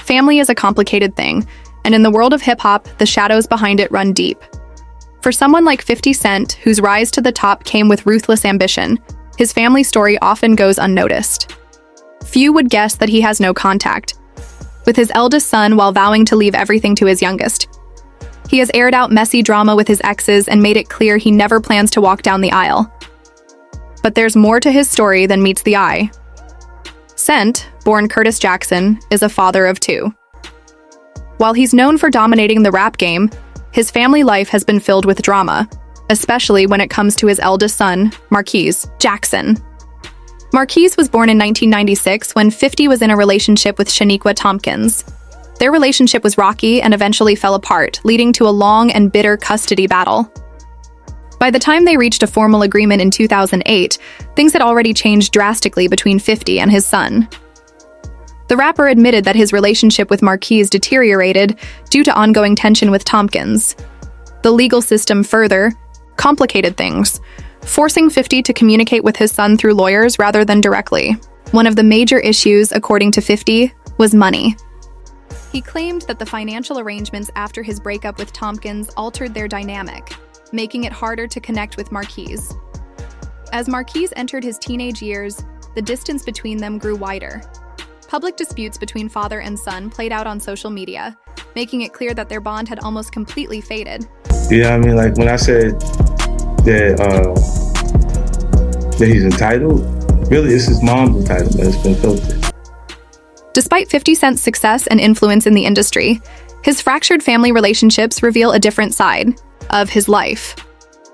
Family is a complicated thing, and in the world of hip-hop, the shadows behind it run deep. For someone like 50 Cent, whose rise to the top came with ruthless ambition, his family story often goes unnoticed. Few would guess that he has no contact with his eldest son while vowing to leave everything to his youngest. He has aired out messy drama with his exes and made it clear he never plans to walk down the aisle. But there's more to his story than meets the eye. Cent, born Curtis Jackson, is a father of two. While he's known for dominating the rap game, his family life has been filled with drama, especially when it comes to his eldest son, Marquise Jackson. Marquise was born in 1996 when 50 was in a relationship with Shaniqua Tompkins. Their relationship was rocky and eventually fell apart, leading to a long and bitter custody battle. By the time they reached a formal agreement in 2008, things had already changed drastically between 50 and his son. The rapper admitted that his relationship with Marquise deteriorated due to ongoing tension with Tompkins. The legal system further complicated things, forcing 50 to communicate with his son through lawyers rather than directly. One of the major issues, according to 50, was money. He claimed that the financial arrangements after his breakup with Tompkins altered their dynamic, making it harder to connect with Marquise. As Marquise entered his teenage years, the distance between them grew wider. Public disputes between father and son played out on social media, making it clear that their bond had almost completely faded. Yeah, I mean, like when I said that he's entitled, really it's his mom's entitlement. It's been filtered. Despite 50 Cent's success and influence in the industry, his fractured family relationships reveal a different side of his life,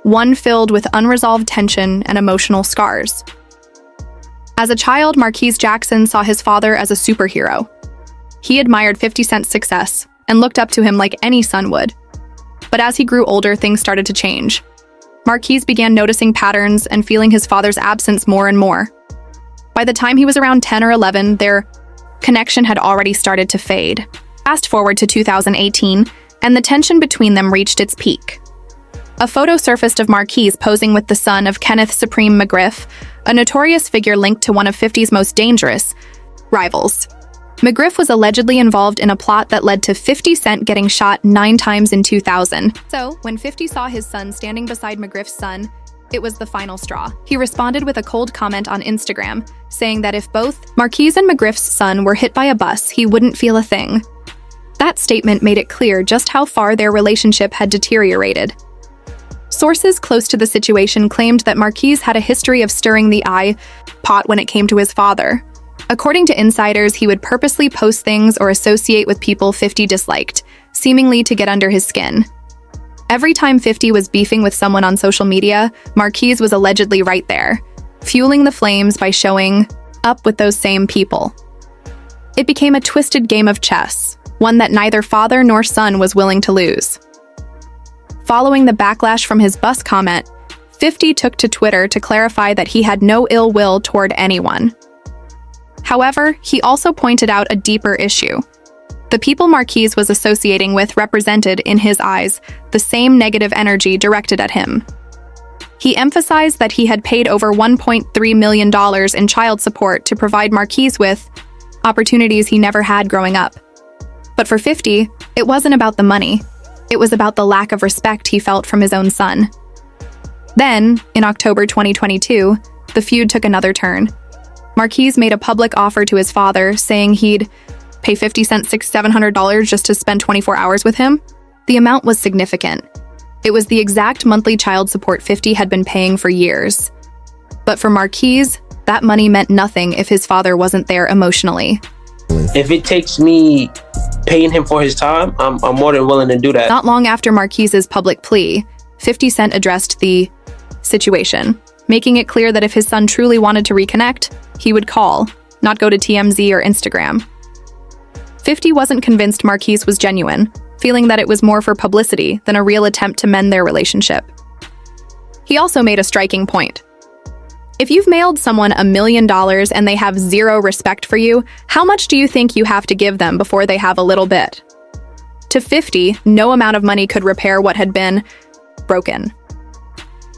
one filled with unresolved tension and emotional scars. As a child, Marquise Jackson saw his father as a superhero. He admired 50 Cent's success and looked up to him like any son would. But as he grew older, things started to change. Marquise began noticing patterns and feeling his father's absence more and more. By the time he was around 10 or 11, their connection had already started to fade. Fast forward to 2018, and the tension between them reached its peak. A photo surfaced of Marquise posing with the son of Kenneth Supreme McGriff, a notorious figure linked to one of 50's most dangerous rivals. McGriff was allegedly involved in a plot that led to 50 Cent getting shot 9 times in 2000. So, when 50 saw his son standing beside McGriff's son, it was the final straw. He responded with a cold comment on Instagram, saying that if both Marquise and McGriff's son were hit by a bus, he wouldn't feel a thing. That statement made it clear just how far their relationship had deteriorated. Sources close to the situation claimed that Marquise had a history of stirring the pot when it came to his father. According to insiders, he would purposely post things or associate with people 50 disliked, seemingly to get under his skin. Every time 50 was beefing with someone on social media, Marquise was allegedly right there, fueling the flames by showing up with those same people. It became a twisted game of chess, one that neither father nor son was willing to lose. Following the backlash from his bus comment, 50 took to Twitter to clarify that he had no ill will toward anyone. However, he also pointed out a deeper issue. The people Marquise was associating with represented, in his eyes, the same negative energy directed at him. He emphasized that he had paid over $1.3 million in child support to provide Marquise with opportunities he never had growing up. But for 50, it wasn't about the money. It was about the lack of respect he felt from his own son. Then, in October 2022, the feud took another turn. Marquise made a public offer to his father, saying he'd pay 50 Cent $700 just to spend 24 hours with him. The amount was significant. It was the exact monthly child support 50 had been paying for years. But for Marquise, that money meant nothing if his father wasn't there emotionally. If it takes me paying him for his time, I'm more than willing to do that. Not long after Marquise's public plea, 50 Cent addressed the situation, making it clear that if his son truly wanted to reconnect, he would call, not go to TMZ or Instagram. 50 wasn't convinced Marquise was genuine, feeling that it was more for publicity than a real attempt to mend their relationship. He also made a striking point. If you've mailed someone $1 million and they have zero respect for you, how much do you think you have to give them before they have a little bit? To 50, no amount of money could repair what had been broken.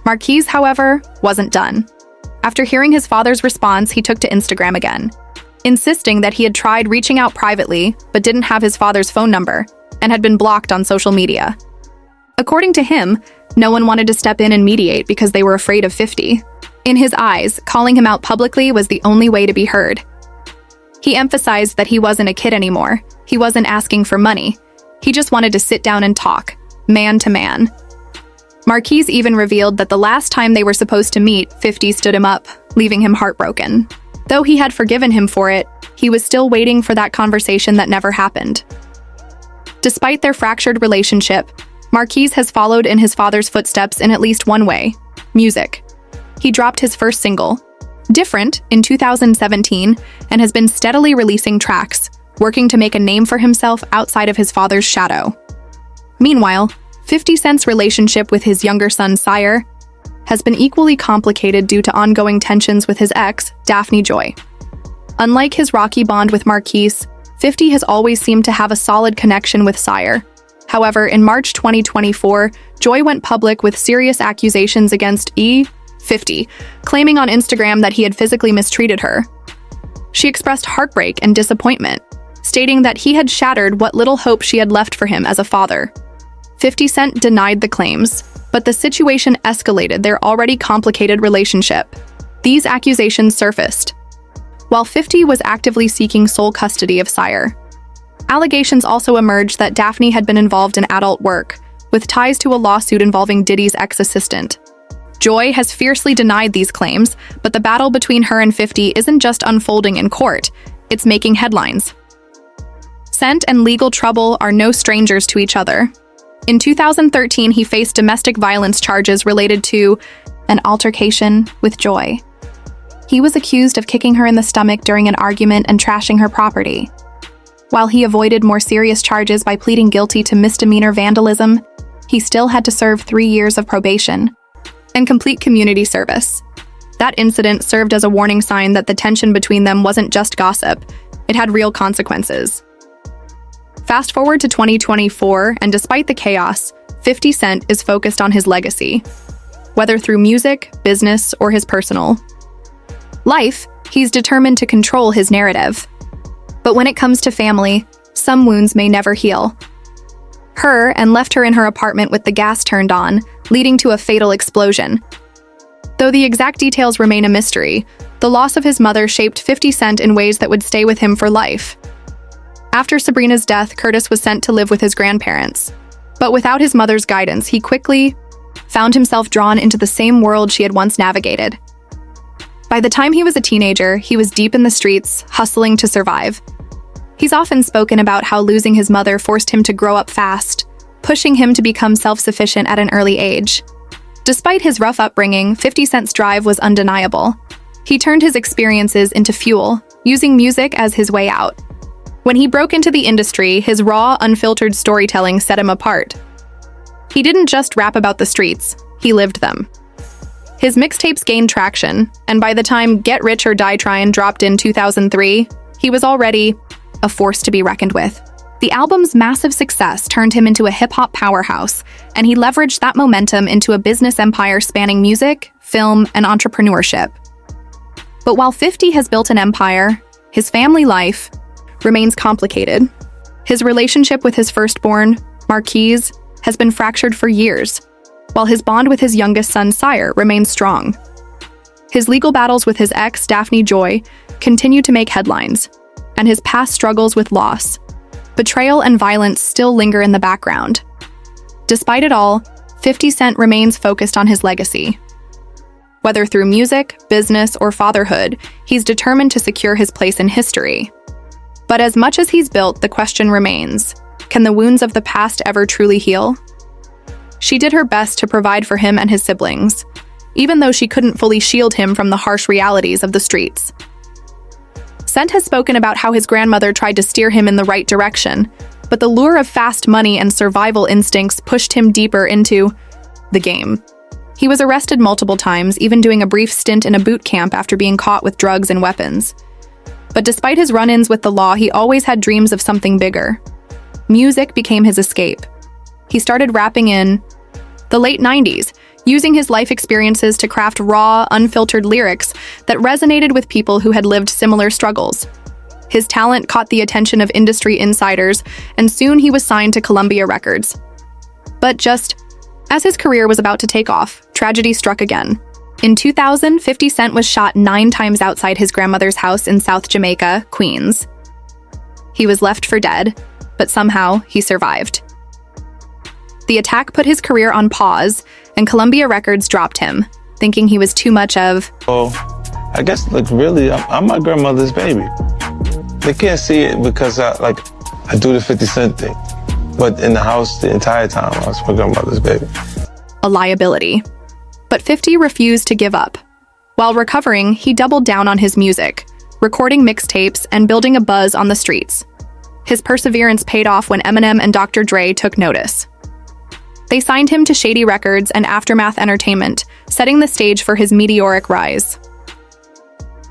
Marquise, however, wasn't done. After hearing his father's response, he took to Instagram again. insisting that he had tried reaching out privately but didn't have his father's phone number and had been blocked on social media. According to him, no one wanted to step in and mediate because they were afraid of 50. In his eyes, calling him out publicly was the only way to be heard. He emphasized that he wasn't a kid anymore. He wasn't asking for money. He just wanted to sit down and talk, man to man. Marquise even revealed that the last time they were supposed to meet, 50 stood him up, leaving him heartbroken. Though he had forgiven him for it, he was still waiting for that conversation that never happened. Despite their fractured relationship, Marquise has followed in his father's footsteps in at least one way: music. He dropped his first single, Different, in 2017 and has been steadily releasing tracks, working to make a name for himself outside of his father's shadow. Meanwhile, 50 Cent's relationship with his younger son, Sire, has been equally complicated due to ongoing tensions with his ex, Daphne Joy. Unlike his rocky bond with Marquise, 50 has always seemed to have a solid connection with Sire. However, in March 2024, Joy went public with serious accusations against 50, claiming on Instagram that he had physically mistreated her. She expressed heartbreak and disappointment, stating that he had shattered what little hope she had left for him as a father. 50 Cent denied the claims, but the situation escalated their already complicated relationship. These accusations surfaced while 50 was actively seeking sole custody of Sire. Allegations also emerged that Daphne had been involved in adult work, with ties to a lawsuit involving Diddy's ex-assistant. Joy has fiercely denied these claims, but the battle between her and 50 isn't just unfolding in court, it's making headlines. Cent and legal trouble are no strangers to each other. In 2013, he faced domestic violence charges related to an altercation with Joy. He was accused of kicking her in the stomach during an argument and trashing her property. While he avoided more serious charges by pleading guilty to misdemeanor vandalism, he still had to serve 3 years of probation and complete community service. That incident served as a warning sign that the tension between them wasn't just gossip, it had real consequences. Fast forward to 2024, and despite the chaos, 50 Cent is focused on his legacy. Whether through music, business, or his personal life, he's determined to control his narrative. But when it comes to family, some wounds may never heal. And left her in her apartment with the gas turned on, leading to a fatal explosion. Though the exact details remain a mystery, the loss of his mother shaped 50 Cent in ways that would stay with him for life. After Sabrina's death, Curtis was sent to live with his grandparents. But without his mother's guidance, he quickly found himself drawn into the same world she had once navigated. By the time he was a teenager, he was deep in the streets, hustling to survive. He's often spoken about how losing his mother forced him to grow up fast, pushing him to become self-sufficient at an early age. Despite his rough upbringing, 50 Cent's drive was undeniable. He turned his experiences into fuel, using music as his way out. When he broke into the industry, his raw, unfiltered storytelling set him apart. He didn't just rap about the streets, he lived them. His mixtapes gained traction, and by the time Get Rich or Die Tryin' dropped in 2003, he was already a force to be reckoned with. The album's massive success turned him into a hip-hop powerhouse, and he leveraged that momentum into a business empire spanning music, film, and entrepreneurship. But while 50 has built an empire, his family life remains complicated. His relationship with his firstborn, Marquise, has been fractured for years, while his bond with his youngest son, Sire, remains strong. His legal battles with his ex, Daphne Joy, continue to make headlines, and his past struggles with loss, betrayal, and violence still linger in the background. Despite it all, 50 Cent remains focused on his legacy. Whether through music, business, or fatherhood, he's determined to secure his place in history. But as much as he's built, the question remains, can the wounds of the past ever truly heal? She did her best to provide for him and his siblings, even though she couldn't fully shield him from the harsh realities of the streets. Cent has spoken about how his grandmother tried to steer him in the right direction, but the lure of fast money and survival instincts pushed him deeper into the game. He was arrested multiple times, even doing a brief stint in a boot camp after being caught with drugs and weapons. But despite his run-ins with the law, he always had dreams of something bigger. Music became his escape. He started rapping in the late 90s, using his life experiences to craft raw, unfiltered lyrics that resonated with people who had lived similar struggles. His talent caught the attention of industry insiders, and soon he was signed to Columbia Records. But just as his career was about to take off, tragedy struck again. In 2000, 50 Cent was shot 9 times outside his grandmother's house in South Jamaica, Queens. He was left for dead, but somehow he survived. The attack put his career on pause, and Columbia Records dropped him, thinking he was too much of... Oh, I guess, really, I'm my grandmother's baby. They can't see it because I do the 50 Cent thing. But in the house the entire time, I was my grandmother's baby. a liability. But 50 refused to give up. While recovering, he doubled down on his music, recording mixtapes and building a buzz on the streets. His perseverance paid off when Eminem and Dr. Dre took notice. They signed him to Shady Records and Aftermath Entertainment, setting the stage for his meteoric rise.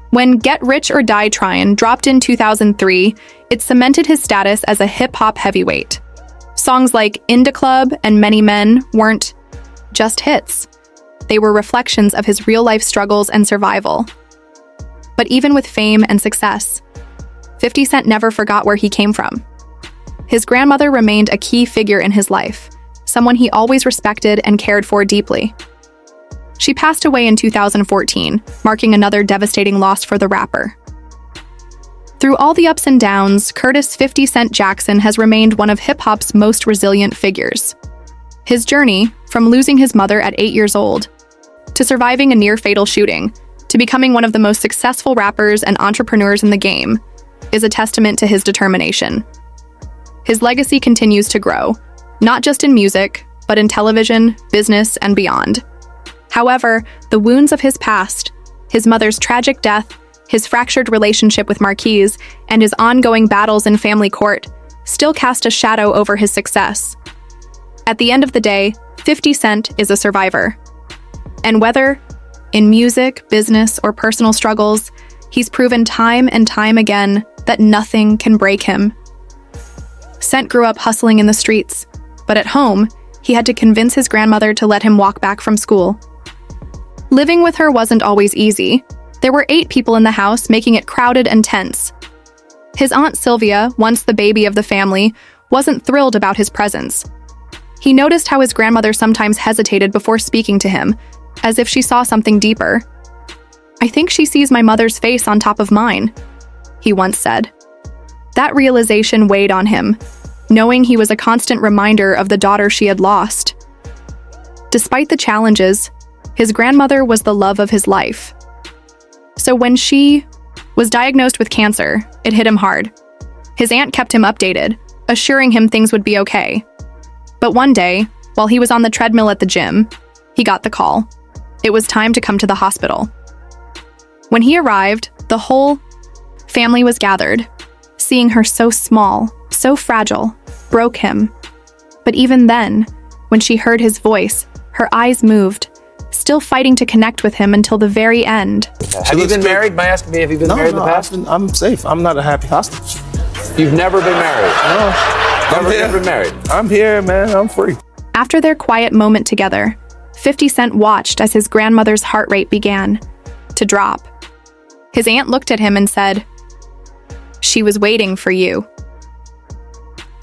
When Get Rich or Die Tryin' dropped in 2003, it cemented his status as a hip-hop heavyweight. Songs like In Da Club and Many Men weren't just hits. They were reflections of his real-life struggles and survival. But even with fame and success, 50 Cent never forgot where he came from. His grandmother remained a key figure in his life, someone he always respected and cared for deeply. She passed away in 2014, marking another devastating loss for the rapper. Through all the ups and downs, Curtis 50 Cent Jackson has remained one of hip-hop's most resilient figures. His journey, from losing his mother at 8 years old, to surviving a near-fatal shooting, to becoming one of the most successful rappers and entrepreneurs in the game, is a testament to his determination. His legacy continues to grow, not just in music, but in television, business, and beyond. However, the wounds of his past, his mother's tragic death, his fractured relationship with Marquise, and his ongoing battles in family court, still cast a shadow over his success. At the end of the day, 50 Cent is a survivor. And whether in music, business, or personal struggles, he's proven time and time again that nothing can break him. Cent grew up hustling in the streets, but at home, he had to convince his grandmother to let him walk back from school. Living with her wasn't always easy. There were 8 people in the house, making it crowded and tense. His aunt Sylvia, once the baby of the family, wasn't thrilled about his presence. He noticed how his grandmother sometimes hesitated before speaking to him, as if she saw something deeper. "I think she sees my mother's face on top of mine," he once said. That realization weighed on him, knowing he was a constant reminder of the daughter she had lost. Despite the challenges, his grandmother was the love of his life. So when she was diagnosed with cancer, it hit him hard. His aunt kept him updated, assuring him things would be okay. But one day, while he was on the treadmill at the gym, he got the call. It was time to come to the hospital. When he arrived, the whole family was gathered. Seeing her so small, so fragile, broke him. But even then, when she heard his voice, her eyes moved, still fighting to connect with him until the very end. Have you been married? May I ask me, have you been married in the past? I'm safe. I'm not a happy hostage. You've never been married? No. Never been married? I'm here, man. I'm free. After their quiet moment together, 50 Cent watched as his grandmother's heart rate began to drop. His aunt looked at him and said, "She was waiting for you."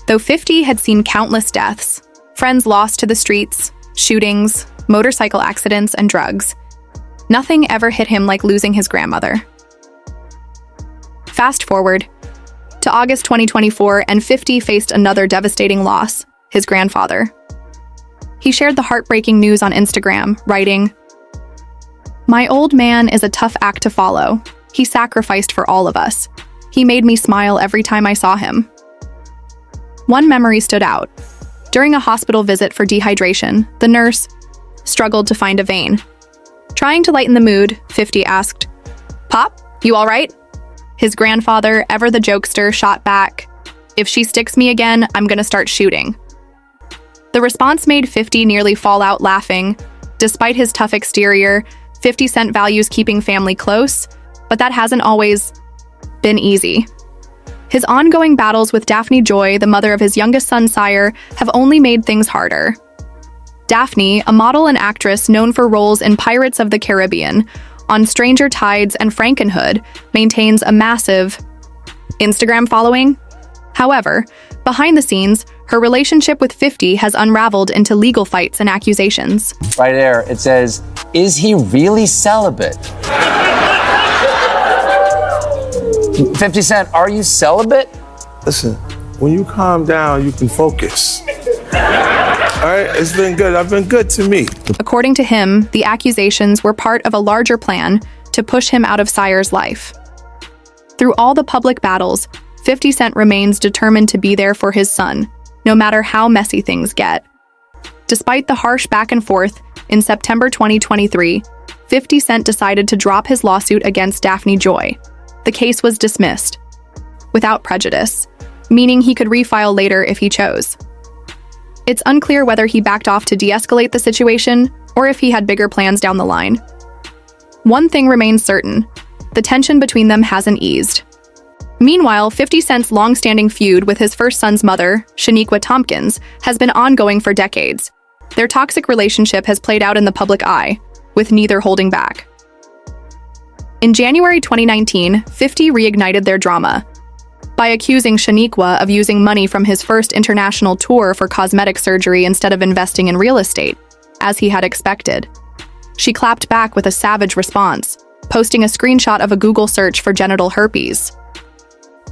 Though 50 had seen countless deaths, friends lost to the streets, shootings, motorcycle accidents, and drugs, nothing ever hit him like losing his grandmother. Fast forward to August 2024, and 50 faced another devastating loss, his grandfather. He shared the heartbreaking news on Instagram, writing, "My old man is a tough act to follow. He sacrificed for all of us. He made me smile every time I saw him." One memory stood out. During a hospital visit for dehydration, the nurse struggled to find a vein. Trying to lighten the mood, 50 asked, "Pop, you all right?" His grandfather, ever the jokester, shot back, "If she sticks me again, I'm gonna start shooting." The response made 50 nearly fall out laughing. Despite his tough exterior, 50 Cent values keeping family close, but that hasn't always been easy. His ongoing battles with Daphne Joy, the mother of his youngest son, Sire, have only made things harder. Daphne, a model and actress known for roles in Pirates of the Caribbean, On Stranger Tides, and Frankenhood, maintains a massive Instagram following? However, behind the scenes, her relationship with 50 has unraveled into legal fights and accusations. Right there, it says, is he really celibate? 50 Cent, are you celibate? Listen, when you calm down, you can focus. All right, it's been good. I've been good to me. According to him, the accusations were part of a larger plan to push him out of Sire's life. Through all the public battles, 50 Cent remains determined to be there for his son, no matter how messy things get. Despite the harsh back and forth, in September 2023, 50 Cent decided to drop his lawsuit against Daphne Joy. The case was dismissed, without prejudice, meaning he could refile later if he chose. It's unclear whether he backed off to de-escalate the situation or if he had bigger plans down the line. One thing remains certain: the tension between them hasn't eased. Meanwhile, 50 Cent's long-standing feud with his first son's mother, Shaniqua Tompkins, has been ongoing for decades. Their toxic relationship has played out in the public eye, with neither holding back. In January 2019, 50 reignited their drama by accusing Shaniqua of using money from his first international tour for cosmetic surgery instead of investing in real estate, as he had expected. She clapped back with a savage response, posting a screenshot of a Google search for genital herpes.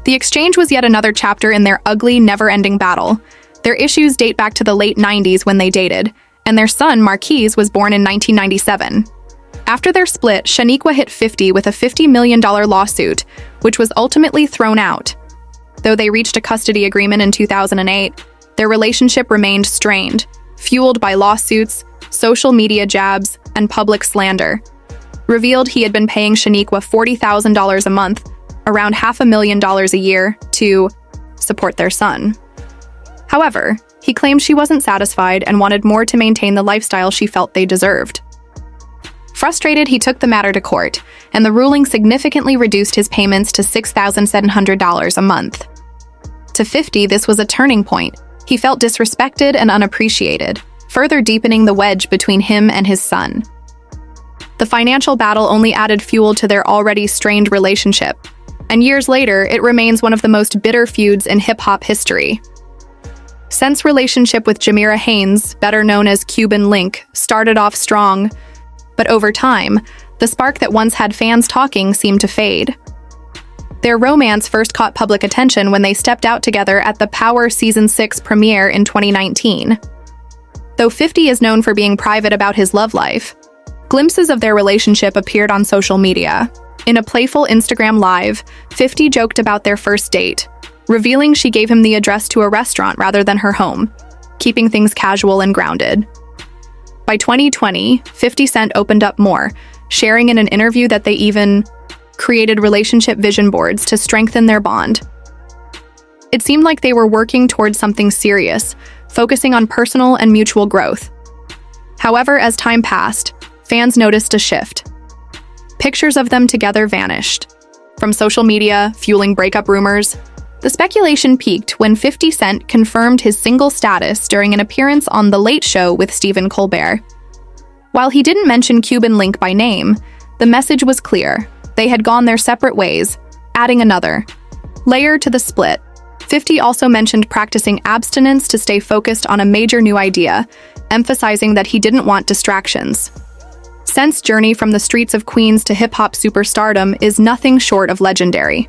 The exchange was yet another chapter in their ugly, never-ending battle. Their issues date back to the late 90s when they dated, and their son, Marquise, was born in 1997. After their split, Shaniqua hit 50 with a $50 million lawsuit, which was ultimately thrown out. Though they reached a custody agreement in 2008, their relationship remained strained, fueled by lawsuits, social media jabs, and public slander. Revealed he had been paying Shaniqua $40,000 a month, around $500,000 a year, to support their son. However, he claimed she wasn't satisfied and wanted more to maintain the lifestyle she felt they deserved. Frustrated, he took the matter to court, and the ruling significantly reduced his payments to $6,700 a month. To 50, this was a turning point. He felt disrespected and unappreciated, further deepening the wedge between him and his son. The financial battle only added fuel to their already strained relationship, and years later, it remains one of the most bitter feuds in hip-hop history. Cent's relationship with Jamira Haynes, better known as Cuban Link, started off strong, but over time, the spark that once had fans talking seemed to fade. Their romance first caught public attention when they stepped out together at the Power Season 6 premiere in 2019. Though 50 is known for being private about his love life, glimpses of their relationship appeared on social media. In a playful Instagram Live, 50 joked about their first date, revealing she gave him the address to a restaurant rather than her home, keeping things casual and grounded. By 2020, 50 Cent opened up more, sharing in an interview that they even created relationship vision boards to strengthen their bond. It seemed like they were working towards something serious, focusing on personal and mutual growth. However, as time passed, fans noticed a shift. Pictures of them together vanished from social media, fueling breakup rumors. The speculation peaked when 50 Cent confirmed his single status during an appearance on The Late Show with Stephen Colbert. While he didn't mention Cuban Link by name, the message was clear. They had gone their separate ways, adding another layer to the split. 50 also mentioned practicing abstinence to stay focused on a major new idea, emphasizing that he didn't want distractions. Cent's journey from the streets of Queens to hip-hop superstardom is nothing short of legendary.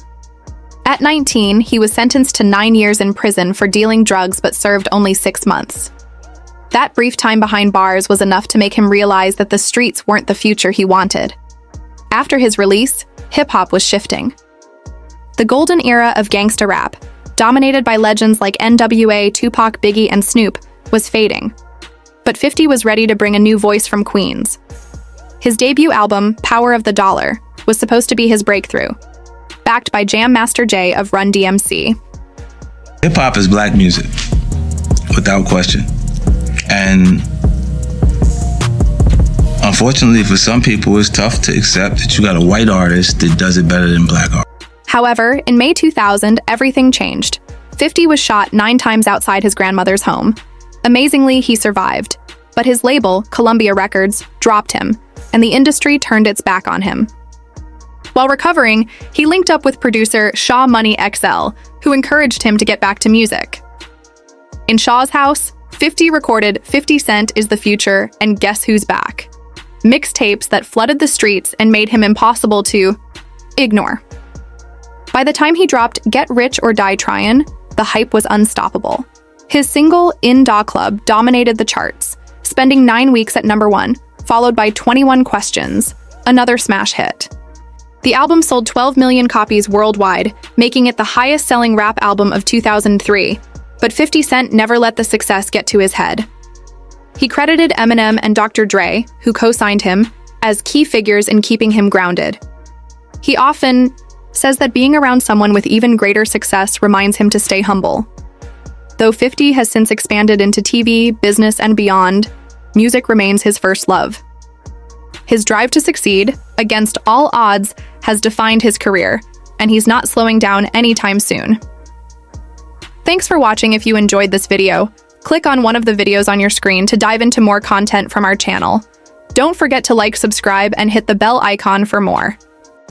At 19, he was sentenced to 9 years in prison for dealing drugs but served only 6 months. That brief time behind bars was enough to make him realize that the streets weren't the future he wanted. After his release, hip-hop was shifting. The golden era of gangsta rap, dominated by legends like NWA, Tupac, Biggie, and Snoop, was fading. But 50 was ready to bring a new voice from Queens. His debut album, Power of the Dollar, was supposed to be his breakthrough, backed by Jam Master Jay of Run DMC. Hip-hop is black music, without question. And unfortunately for some people, it's tough to accept that you got a white artist that does it better than black art. However, in May 2000, everything changed. 50 was shot 9 times outside his grandmother's home. Amazingly, he survived. But his label, Columbia Records, dropped him, and the industry turned its back on him. While recovering, he linked up with producer Shaw Money XL, who encouraged him to get back to music. In Shaw's house, 50 recorded 50 Cent is the Future and Guess Who's Back, mixtapes that flooded the streets and made him impossible to ignore. By the time he dropped Get Rich or Die Tryin', the hype was unstoppable. His single In Da Club dominated the charts, spending 9 weeks at #1, followed by 21 Questions, another smash hit. The album sold 12 million copies worldwide, making it the highest-selling rap album of 2003, but 50 Cent never let the success get to his head. He credited Eminem and Dr. Dre, who co-signed him, as key figures in keeping him grounded. He often says that being around someone with even greater success reminds him to stay humble. Though 50 has since expanded into TV, business, and beyond, music remains his first love. His drive to succeed, against all odds, has defined his career, and he's not slowing down anytime soon. Thanks for watching. If you enjoyed this video, click on one of the videos on your screen to dive into more content from our channel. Don't forget to like, subscribe, and hit the bell icon for more.